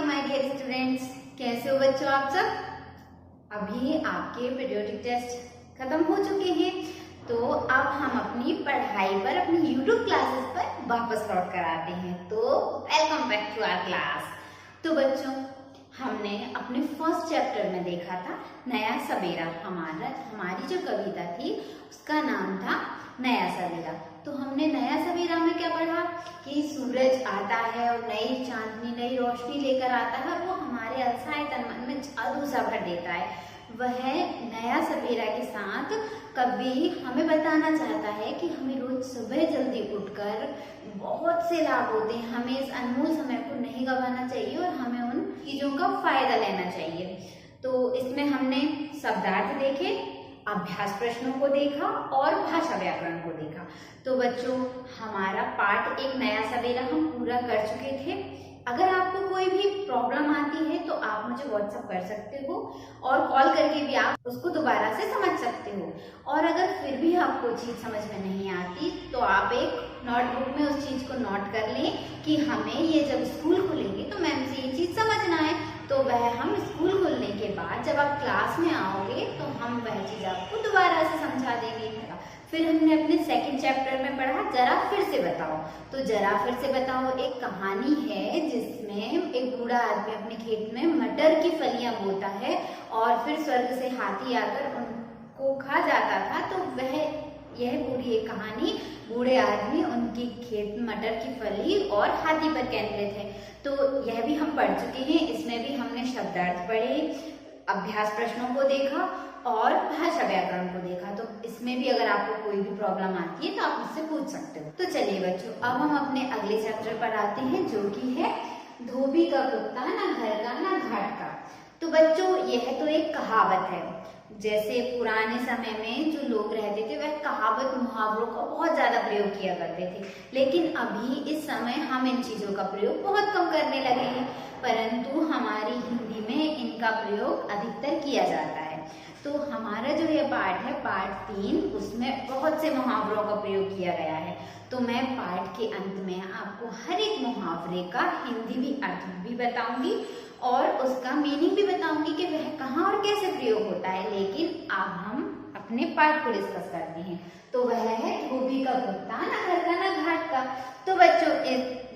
Morning my dear students. कैसे हो बच्चों आप सब? अभी आपके पीरियोडिक टेस्ट खत्म हो चुके हैं, तो अब हम अपनी पढ़ाई पर, अपनी यूट्यूब क्लासेस पर वापस लौट कर आते हैं। तो welcome back to our class. तो बच्चों, हमने अपने फर्स्ट चैप्टर में देखा था नया सवेरा। हमारी जो कविता थी उसका नाम था नया सवेरा। तो हमने नया सवेरा में क्या पढ़ा कि सूरज आता है और नई चांदनी, नई रोशनी लेकर आता है और वो हमारे अलसाए तन मन में जादू सा भर देता है। वह नया सवेरा के साथ कवि हमें बताना चाहता है कि हमें रोज सुबह जल्दी उठकर बहुत से लाभ होते हैं। हमें इस अनमोल समय को नहीं गंवाना चाहिए और हमें उन चीजों का फायदा लेना चाहिए। तो इसमें हमने शब्दार्थ देखे, अभ्यास प्रश्नों को देखा और भाषा व्याकरण को देखा। तो बच्चों, हमारा पाठ एक नया सवेरा हम पूरा कर चुके थे। अगर आपको कोई भी प्रॉब्लम आती है तो आप मुझे व्हाट्सएप कर सकते हो और कॉल करके भी आप उसको दोबारा से समझ सकते हो। और अगर फिर भी आपको चीज समझ में नहीं आती तो आप एक नोटबुक में उस चीज को नोट कर लें कि हमें ये जब स्कूल खुलेंगे तो मैम से ये चीज समझना है। तो वह हम स्कूल खुलने के बाद जब आप क्लास में आओगे तो हम वह चीज आपको दोबारा से समझा देंगे। फिर हमने अपने सेकंड चैप्टर में पढ़ा जरा फिर से बताओ। तो जरा फिर से बताओ एक कहानी है जिसमें एक बूढ़ा आदमी अपने खेत में मटर की फलियां बोता है और फिर स्वर्ग से हाथी आकर उनको खा जाता था। तो यह पूरी एक कहानी बूढ़े आदमी, उनकी खेत में मटर की फली और हाथी पर केंद्रित है। तो यह भी हम पढ़ चुके हैं। इसमें भी हमने शब्दार्थ पढ़े, अभ्यास प्रश्नों को देखा और भाषा व्याकरण को देखा। तो इसमें भी अगर आपको कोई भी प्रॉब्लम आती है तो आप मुझसे पूछ सकते हो। तो चलिए बच्चों, अब हम अपने अगले चैप्टर पर आते हैं जो कि है धोबी का कुत्ता ना घर का ना घाट का। तो बच्चों, यह तो एक कहावत है। जैसे पुराने समय में जो लोग रहते थे वह कहावत मुहावरों का बहुत ज्यादा प्रयोग किया करते थे, लेकिन अभी इस समय हम इन चीजों का प्रयोग बहुत कम करने लगे हैं, परंतु हमारी हिंदी में इनका प्रयोग अधिकतर किया जाता है। तो हमारा जो ये पाठ है, पाठ 3, उसमें बहुत से मुहावरों का प्रयोग किया गया है। तो मैं पाठ के अंत में आपको हर एक मुहावरे का हिंदी भी अर्थ भी बताऊंगी और उसका मीनिंग भी बताऊंगी कि वह कहाँ और कैसे प्रयोग होता है। लेकिन अब हम अपने पाठ को डिस्कस करते हैं। तो वह है धोबी का कुत्ता ना घर का ना घाट का। तो बच्चों,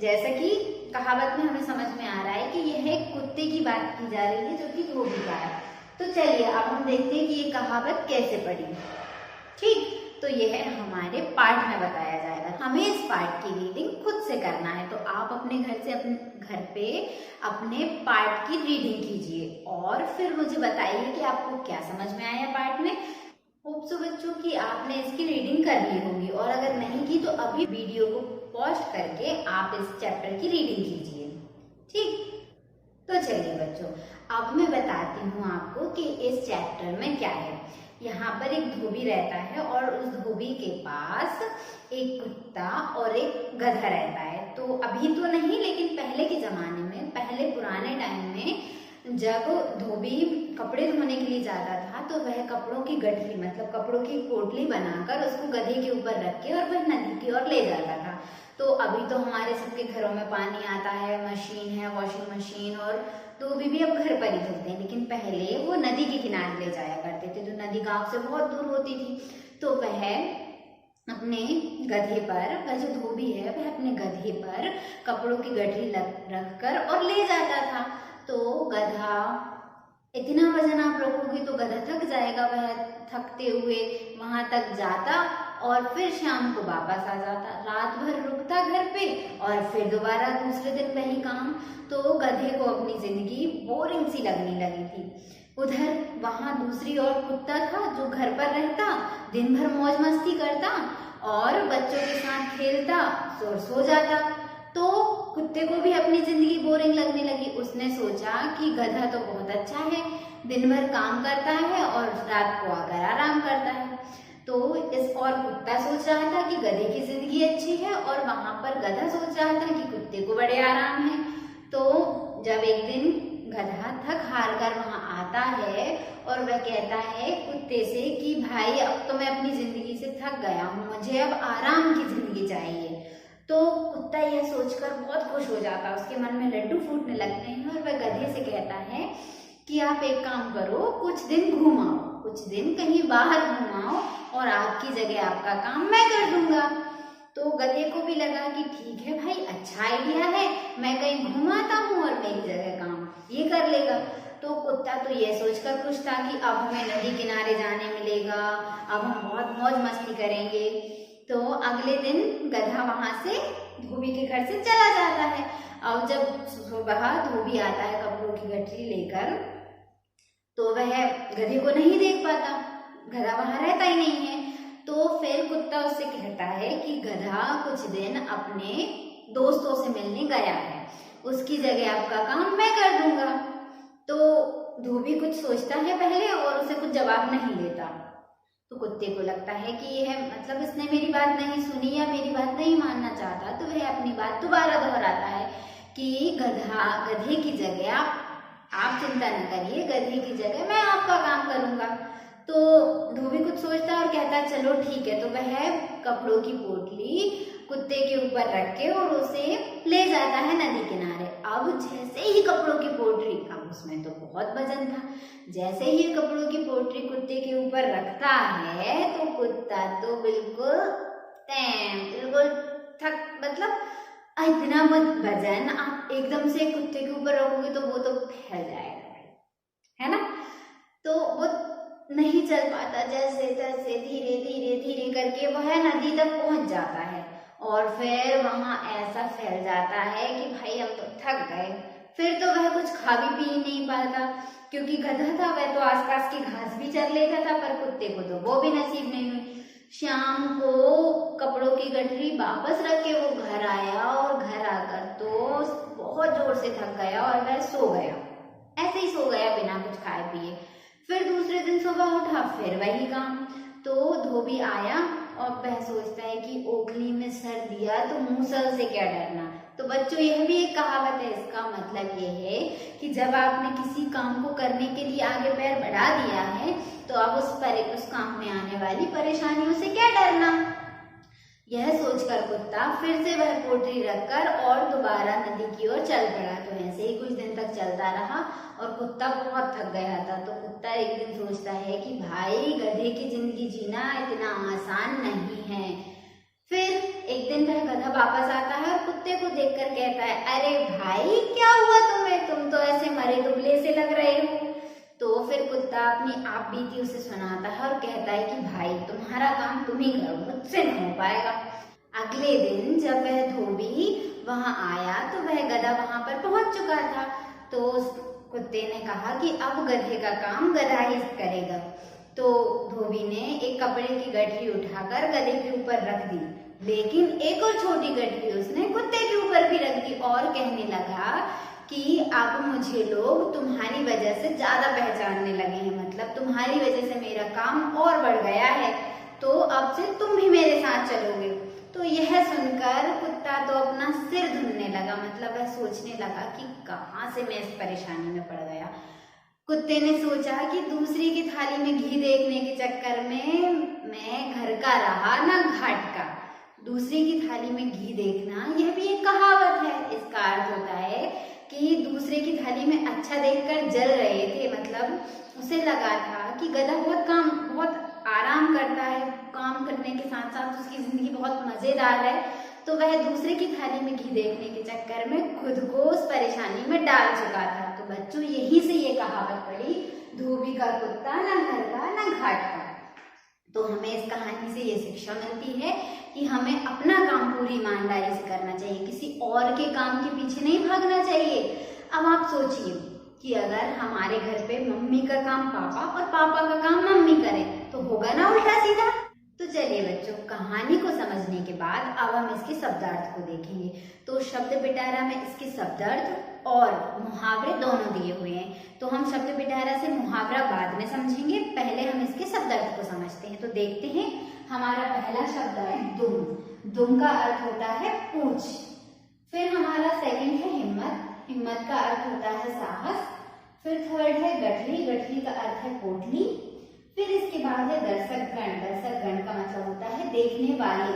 जैसा कि कहावत में हमें समझ में आ रहा है कि यह एक कुत्ते की बात की जा रही है जो कि धोबी का है। तो चलिए अब हम देखते हैं कि ये कहावत कैसे पढ़ी। ठीक, तो यह हमारे पाठ में बताया जाएगा। हमें इस पाठ की रीडिंग खुद से करना है। तो आप अपने घर पे अपने पाठ की रीडिंग कीजिए और फिर मुझे बताइए कि आपको क्या समझ में आया पाठ में। होप सो बच्चों कि आपने इसकी रीडिंग कर ली होगी, और अगर नहीं की तो अभी वीडियो को पॉज करके आप इस चैप्टर की रीडिंग कीजिए। ठीक, तो चलिए बच्चों, अब मैं बताती हूँ आपको कि इस चैप्टर में क्या है। यहाँ पर एक धोबी रहता है और उस धोबी के पास एक कुत्ता और एक गधा रहता है। तो अभी तो नहीं, लेकिन पहले के जमाने में, पहले पुराने टाइम में जब धोबी कपड़े धोने के लिए जाता था तो वह कपड़ों की गठरी, मतलब कपड़ों की पोटली बनाकर उसको गधे के ऊपर रख के और वह नदी की ओर ले जाता था। तो अभी तो हमारे सबके घरों में पानी आता है, मशीन है, वॉशिंग मशीन, और धोबी भी अब घर पर ही धोते हैं, लेकिन पहले वो नदी के किनारे ले जाया करते थे। जो नदी गांव से बहुत दूर होती थी, तो वह अपने गधे पर, वह जो धोबी है वह अपने गधे पर कपड़ों की गठरी रखकर और ले जाता था। तो गधा, इतना वजन आप रखोगे तो गधा थक जाएगा। वह थकते हुए वहां तक जाता और फिर शाम को वापस आ जाता, रात भर रुकता घर पे और फिर दोबारा दूसरे दिन वही काम। तो गधे को अपनी जिंदगी बोरिंग सी लगने लगी थी। उधर वहां दूसरी ओर कुत्ता था जो घर पर रहता, दिन भर मौज मस्ती करता और बच्चों के साथ खेलता, सो जाता। तो कुत्ते को भी अपनी जिंदगी बोरिंग लगने लगी। उसने सोचा कि गधा तो बहुत अच्छा है, दिन भर काम करता है और रात को आकर आराम करता है। तो कुत्ता सोच रहा था कि गधे की जिंदगी अच्छी है और वहां पर गधा सोच रहा था कि कुत्ते को बड़े आराम है। तो जब एक दिन गधा थक हार कर वहां आता है और वह कहता है कुत्ते से कि भाई अब तो मैं अपनी जिंदगी से थक गया हूँ, मुझे अब आराम की जिंदगी चाहिए। तो कुत्ता यह सोचकर बहुत खुश हो जाता है, उसके मन में लड्डू फूटने लगते हैं और वह गधे से कहता है कि आप एक काम करो, कुछ दिन घुमाओ, कुछ दिन कहीं बाहर घुमाओ और आपकी जगह आपका काम मैं कर दूंगा। तो गधे को भी लगा कि ठीक है भाई, अच्छा आइडिया है, मैं कहीं घुमाता हूँ और मेरी जगह काम ये कर लेगा। तो कुत्ता तो ये सोचकर खुश था कि अब हमें नदी किनारे जाने मिलेगा, अब हम बहुत मौज मस्ती करेंगे। तो अगले दिन गधा वहां से धोबी के घर से चला जाता है। अब जब सुबह धोबी आता है कपड़ों की गठरी लेकर, तो वह गधे को नहीं देख पाता, गधा वहां रहता ही नहीं है। तो फिर कुत्ता उससे कहता है कि गधा कुछ दिन अपने दोस्तों से मिलने गया है, उसकी जगह आपका काम मैं कर दूंगा। तो धोबी कुछ सोचता है पहले और उसे कुछ जवाब नहीं देता। तो कुत्ते को लगता है कि यह मतलब इसने मेरी बात नहीं सुनी या मेरी बात नहीं मानना चाहता। तो वह अपनी बात दोबारा दोहराता है कि गधे की जगह आप चिंता न करिए, गधे की जगह मैं आपका काम करूंगा। तो धोबी कुछ सोचता है और कहता है चलो ठीक है। तो वह कपड़ों की पोटली कुत्ते के ऊपर रख के और उसे ले जाता है नदी किनारे। अब जैसे ही कपड़ों की पोटली, अब उसमें तो बहुत वजन था, जैसे ही कपड़ों की पोटली कुत्ते के ऊपर रखता है तो कुत्ता तो बिल्कुल थक, मतलब इतना वजन आप एकदम से कुत्ते के ऊपर रखोगे तो वो तो फैल जाएगा भाई, है ना। तो वो नहीं चल पाता, जैसे तैसे धीरे धीरे धीरे करके वह नदी तक पहुंच जाता है और फिर वहां ऐसा फैल जाता है कि भाई हम तो थक गए। फिर तो वह कुछ खा भी पी नहीं पाता, क्योंकि गधा था वह तो आसपास की घास भी चर लेता था, पर कुत्ते को तो वो भी नसीब नहीं हुई। शाम को कपड़ों की गठरी वापस रख के वो घर आया और घर आकर तो बहुत जोर से थक गया और वह सो गया, ऐसे ही सो गया बिना कुछ खाए पिए। फिर दूसरे दिन सुबह उठा, फिर वही काम। तो धोबी आया और वह सोचता है कि ओखली में सर दिया तो मूसल से क्या डरना। तो बच्चों यह भी एक कहावत है, इसका मतलब ये है कि जब आपने किसी काम को करने के लिए आगे पैर बढ़ा दिया है तो अब उस काम में आने वाली परेशानियों से क्या डरना। यह सोचकर कुत्ता फिर से वह पोटली रखकर और दोबारा नदी की ओर चल पड़ा। तो ऐसे ही कुछ दिन तक चलता रहा और कुत्ता बहुत थक गया था। तो कुत्ता एक दिन सोचता है कि भाई गधे की जिंदगी जीना इतना आसान नहीं है। फिर एक दिन वह गधा वापस आता है और कुत्ते को देखकर कहता है, अरे भाई क्या हुआ तुम्हें, तुम तो ऐसे मरे दुबले से लग रहे हो। तो फिर कुत्ता अपनी आप बीती उसे सुनाता है और कहता है कि भाई तुम्हारा काम तुम ही करो, मुझसे नहीं हो पाएगा। अगले दिन जब वह धोबी वहां आया तो वह गधा वहां पर पहुंच चुका था। तो कुत्ते ने कहा कि अब गधे का काम गधा ही करेगा। तो धोबी ने एक कपड़े की गठरी उठाकर गधे के ऊपर रख दी, लेकिन एक और छोटी गठरी उसने कुत्ते के ऊपर भी रख दी और कहने लगा कि अब मुझे लोग तुम्हारी वजह से ज्यादा पहचानने लगे हैं, मतलब तुम्हारी वजह से मेरा काम और बढ़ गया है, तो अब से तुम भी मेरे साथ चलोगे। तो यह सुनकर कुत्ता तो अपना सिर धुनने लगा, मतलब वह सोचने लगा कि कहाँ से मैं इस परेशानी में पड़ गया। कुत्ते ने सोचा कि दूसरी की थाली में घी देखने के चक्कर में मैं घर का रहा ना घाट का। दूसरी की थाली में घी देखना यह भी एक कहावत है। इसका अर्थ होता है कि दूसरे की थाली में अच्छा देखकर जल रहे थे, मतलब उसे लगा था कि गधा बहुत आराम करता है, काम करने के साथ साथ उसकी जिंदगी बहुत मजेदार है। तो वह दूसरे की थाली में घी देखने के चक्कर में खुद को उस परेशानी में डाल चुका था। तो बच्चों यही से ये कहावत पड़ी, धोबी का कुत्ता ना घर का ना घाट का। तो हमें इस कहानी से ये शिक्षा मिलती है कि हमें अपना काम पूरी ईमानदारी से करना चाहिए, किसी और के काम के पीछे नहीं भागना चाहिए। अब आप सोचिए कि अगर हमारे घर पे मम्मी का काम पापा और पापा का काम मम्मी करें तो होगा ना उल्टा सीधा। तो चलिए बच्चों, कहानी को समझने के बाद अब हम इसके शब्दार्थ को देखेंगे। तो शब्द पिटारा में इसके शब्दार्थ और मुहावरे दोनों दिए हुए हैं। तो हम शब्द पिटारा से मुहावरा बाद में समझेंगे, पहले हम इसके शब्दार्थ को समझते हैं। तो देखते हैं, हमारा पहला शब्द है दुम। दुम का अर्थ होता है पूंछ। फिर हमारा सेकंड है हिम्मत। हिम्मत का अर्थ होता है साहस। फिर थर्ड है गठरी। गठरी का अर्थ है पोटली। फिर इसके बाद है दर्शक गण। दर्शक गण का मतलब होता है देखने वाले।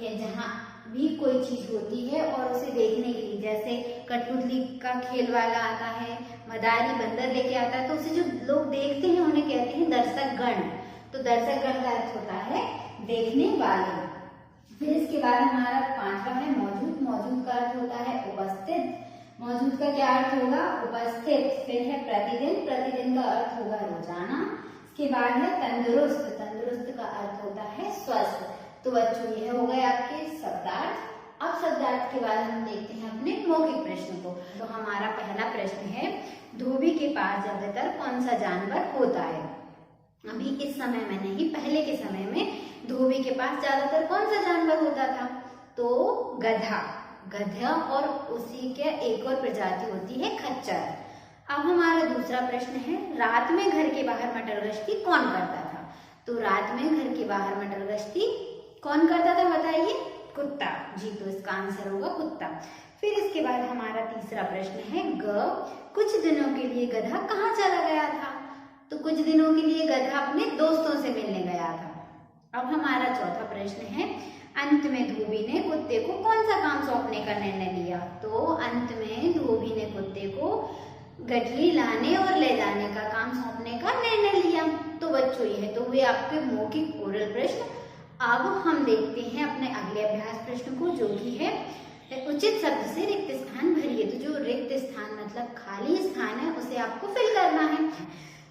ये जहाँ भी कोई चीज होती है और उसे देखने के लिए, जैसे कठपुतली का खेल वाला आता है, मदारी बंदर लेके आता है, तो उसे जो लोग देखते हैं उन्हें कहते हैं दर्शक गण। तो दर्शक गण का अर्थ होता है देखने वाले। फिर इसके बाद हमारा 5वां है मौजूद। मौजूद का अर्थ होता है उपस्थित। मौजूद का क्या अर्थ होगा? उपस्थित। फिर है प्रतिदिन। प्रतिदिन का अर्थ होगा रोजाना। इसके बाद है तंदुरुस्त। तंदुरुस्त का अर्थ होता है स्वस्थ। तो बच्चों यह हो गए आपके शब्दार्थ। अब शब्दार्थ के बाद हम देखते हैं अपने मौखिक प्रश्न को। तो हमारा पहला प्रश्न है, धोबी के पास ज्यादातर कौन सा जानवर होता है? अभी इस समय में नहीं, पहले के समय में धोबी के पास ज्यादातर कौन सा जानवर होता था? तो गधा। गधा और उसी के एक और प्रजाति होती है खच्चर। अब हमारा दूसरा प्रश्न है, रात में घर के बाहर मटर गश्ती कौन करता था? तो रात में घर के बाहर मटर गश्ती कौन करता था बताइए? कुत्ता। जी, तो इसका आंसर होगा कुत्ता। फिर इसके बाद हमारा तीसरा प्रश्न है, कुछ दिनों के लिए गधा कहाँ चला गया था? तो कुछ दिनों के लिए गधा अपने दोस्तों से मिलने गया था। अब हमारा चौथा प्रश्न है, अंत में धोबी ने कुत्ते को कौन सा काम सौंपने का निर्णय लिया? तो अंत में धोबी ने कुत्ते को गठरी लाने और ले जाने का काम सौंपने का निर्णय लिया। तो बच्चों यह तो हुए आपके मौखिक ओरल प्रश्न। अब हम देखते हैं अपने अगले अभ्यास प्रश्न को, जो कि है उचित शब्द से रिक्त स्थान भरिए। तो जो रिक्त स्थान मतलब खाली स्थान है उसे आपको फिल करना है।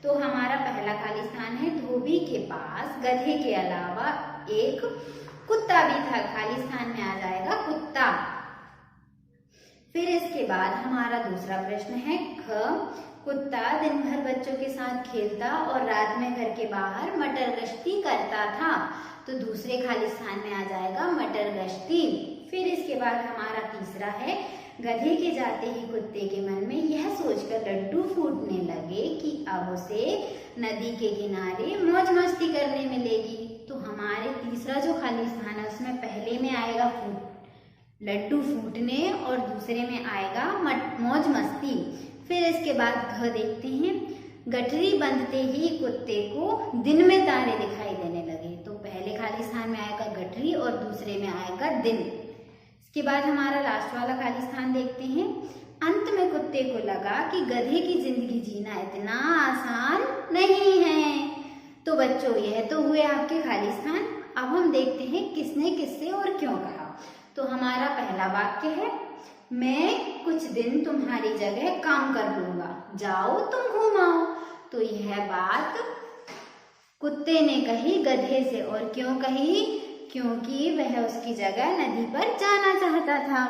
तो हमारा पहला खाली स्थान है, धोबी के पास गधे के अलावा एक कुत्ता भी था। खाली स्थान में आ जाएगा कुत्ता। फिर इसके बाद हमारा दूसरा प्रश्न है, कुत्ता दिन भर बच्चों के साथ खेलता और रात में घर के बाहर मटर गश्ती करता था। तो दूसरे खाली स्थान में आ जाएगा मटर गश्ती। फिर इसके बाद हमारा तीसरा है, गधे के जाते ही कुत्ते के मन में यह सोचकर लड्डू फूटने लगे कि अब उसे नदी के किनारे मौज मस्ती करने मिलेगी। तो हमारे तीसरा जो खाली स्थान है उसमें पहले में आएगा लड्डू फूटने और दूसरे में आएगा मौज मस्ती। फिर इसके बाद देखते हैं, गठरी बंधते ही कुत्ते को दिन में तारे दिखाई देने लगे। तो पहले खाली स्थान में आएगा गठरी और दूसरे में आएगा दिन। इसके बाद हमारा लास्ट वाला खाली स्थान देखते हैं, अंत में कुत्ते को लगा कि गधे की जिंदगी जीना इतना आसान नहीं है। तो बच्चों यह तो हुए आपके खाली स्थान। अब हम देखते हैं किसने किससे और क्यों कहा। तो हमारा पहला वाक्य है, मैं कुछ दिन तुम्हारी जगह काम कर लूंगा, जाओ तुम घूमाओ। तो यह बात कुत्ते ने कही गधे से, और क्यों कही? क्योंकि वह उसकी जगह नदी पर जाना चाहता था।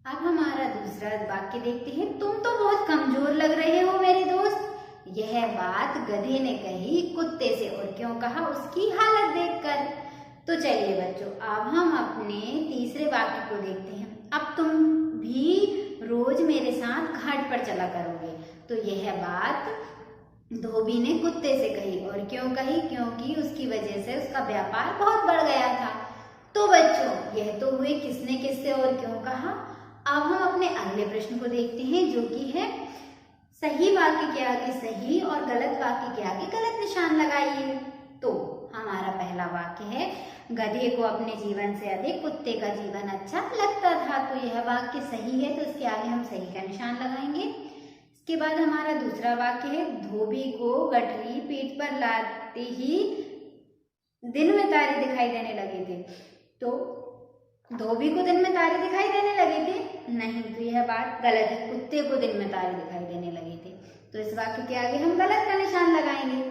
अब हमारा दूसरा वाक्य देखते हैं, तुम तो बहुत कमजोर लग रहे हो मेरे दोस्त। यह बात गधे ने कही कुत्ते से, और क्यों कहा? उसकी हालत देखकर। तो चलिए बच्चों, अब हम अपने तीसरे वाक्य को देखते हैं। अब तुम भी रोज मेरे साथ घाट पर चला करोगे। तो यह बात धोबी ने कुत्ते से कही, और क्यों कही? क्योंकि उसकी वजह से उसका व्यापार बहुत बढ़ गया था। तो बच्चों यह तो हुए किसने किससे और क्यों कहा। अब हम अपने अगले प्रश्न को देखते हैं, जो कि है सही वाक्य के आगे सही और गलत वाक्य के आगे गलत निशान लगाइए। तो हमारा पहला वाक्य है, गधे को अपने जीवन से अधिक कुत्ते का जीवन अच्छा लगता था। तो यह वाक्य सही है, तो इसके आगे हम सही का निशान लगाएंगे। इसके बाद हमारा दूसरा वाक्य है, धोबी को गठरी पीठ पर लाते ही दिन में तारे दिखाई देने लगे थे। तो धोबी को दिन में तारे दिखाई देने लगे थे? नहीं, तो यह बात गलत है। कुत्ते को दिन में तारे दिखाई देने लगे थे। तो इस वाक्य के आगे हम गलत का निशान लगाएंगे।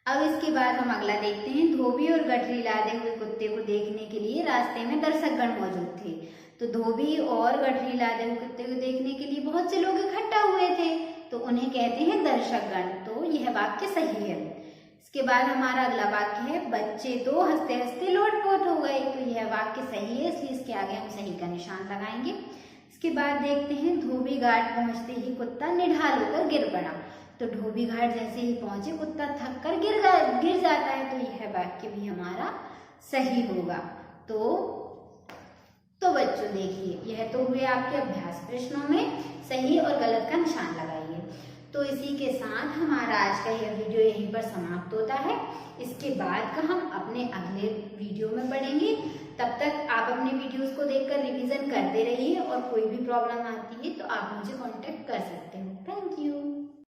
अब इसके बाद हम अगला देखते हैं, धोबी और गठरी लादे हुए कुत्ते को देखने के लिए रास्ते में दर्शकगण मौजूद थे। तो धोबी और गठरी लादे हुए कुत्ते को देखने के लिए बहुत से लोग इकट्ठा हुए थे, तो उन्हें कहते हैं दर्शकगण। तो यह वाक्य सही है। इसके बाद हमारा अगला वाक्य है, बच्चे तो हंसते हंसते लोटपोट हो गए। तो यह वाक्य सही है, इसलिए इसके आगे हम सही का निशान लगाएंगे। इसके बाद देखते हैं, धोबी घाट पहुंचते ही कुत्ता निढाल होकर गिर पड़ा। तो धोबी घाट जैसे ही पहुंचे कुत्ता थक कर गिर जाता है। तो यह वाक्य भी हमारा सही होगा। तो बच्चों देखिए, यह तो हुए आपके अभ्यास प्रश्नों में सही और गलत का निशान लगाइए। तो इसी के साथ हमारा आज का यह वीडियो यहीं पर समाप्त होता है। इसके बाद का हम अपने अगले वीडियो में पढ़ेंगे। तब तक आप अपने वीडियोस को देखकर रिवीजन करते रहिए और कोई भी प्रॉब्लम आती है तो आप मुझे कांटेक्ट कर सकते हैं।